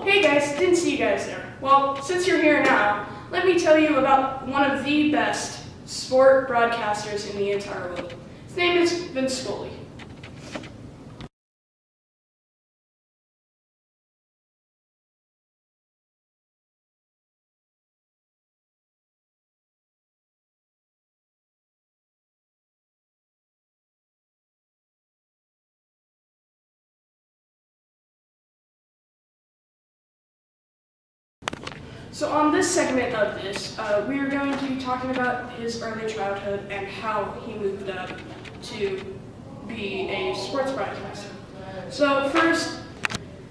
Oh, hey guys, didn't see you guys there. Well, since you're here now, let me tell you about one of the best sport broadcasters in the entire world. His name is Vince Scully. So on this segment of this, we are going to be talking about his early childhood and how he moved up to be a sports broadcaster. So first,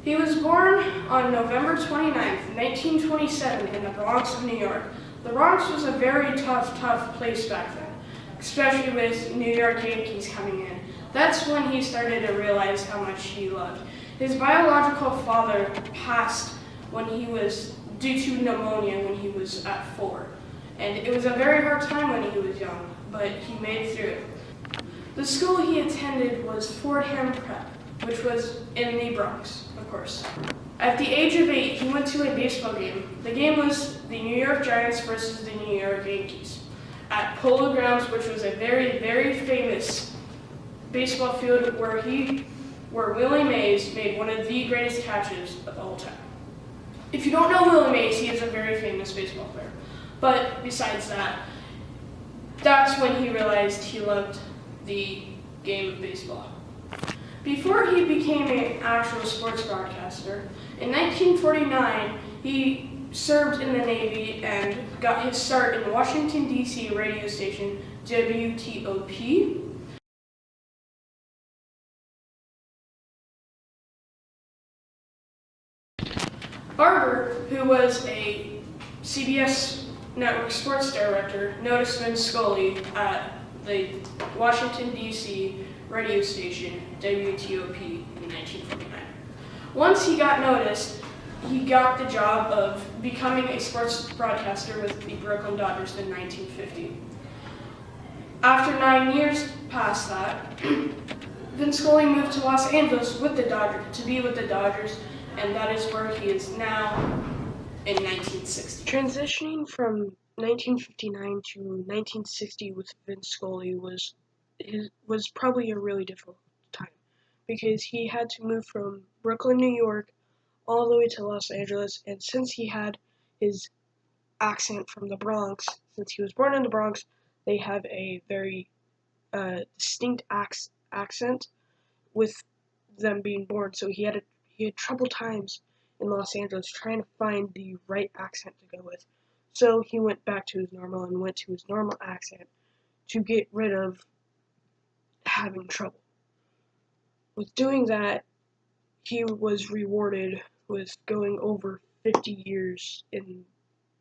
he was born on November 29th, 1927 in the Bronx of New York. The Bronx was a very tough place back then, especially with New York Yankees coming in. That's when he started to realize how much he loved. His biological father passed when he was due to pneumonia when he was at 4. And it was a very hard time when he was young, but he made it through it. The school he attended was Fordham Prep, which was in the Bronx, of course. At the age of 8, he went to a baseball game. The game was the New York Giants versus the New York Yankees at Polo Grounds, which was a very famous baseball field where Willie Mays made one of the greatest catches of all time. If you don't know Willie Mays, he is a very famous baseball player. But besides that, that's when he realized he loved the game of baseball. Before he became an actual sports broadcaster, in 1949, he served in the Navy and got his start in the Washington, D.C. radio station WTOP. Barber, who was a CBS network sports director, noticed Vince Scully at the Washington, D.C. radio station WTOP in 1949. Once he got noticed, he got the job of becoming a sports broadcaster with the Brooklyn Dodgers in 1950. After 9 years past that, Vince Scully moved to Los Angeles with the Dodgers to be with the Dodgers, and that is where he is now in 1960. Transitioning from 1959 to 1960 with Vince Scully was probably a really difficult time because he had to move from Brooklyn, New York, all the way to Los Angeles, and since he had his accent from the Bronx, since he was born in the Bronx, they have a very distinct accent with them being born, so he had trouble times in Los Angeles trying to find the right accent to go with. So he went back to his normal accent to get rid of having trouble. With doing that, he was rewarded with going over 50 years in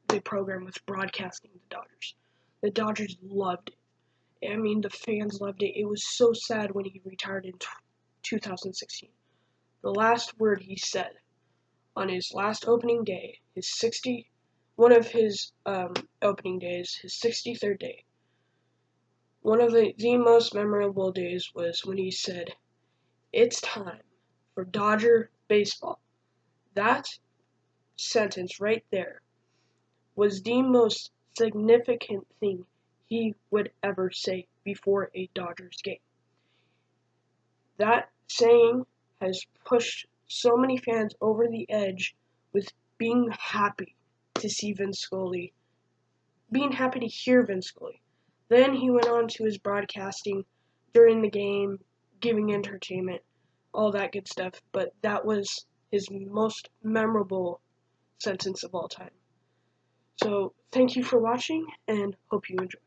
the program with broadcasting the Dodgers. The Dodgers loved it. I mean, the fans loved it. It was so sad when he retired in 2016. The last word he said on his last opening day, one of his opening days, his 63rd day. One of the most memorable days was when he said, "It's time for Dodger baseball." That sentence right there was the most significant thing he would ever say before a Dodgers game. That saying has pushed so many fans over the edge with being happy to see Vince Scully, being happy to hear Vince Scully. Then he went on to his broadcasting during the game, giving entertainment, all that good stuff, but that was his most memorable sentence of all time. So, thank you for watching, and hope you enjoy.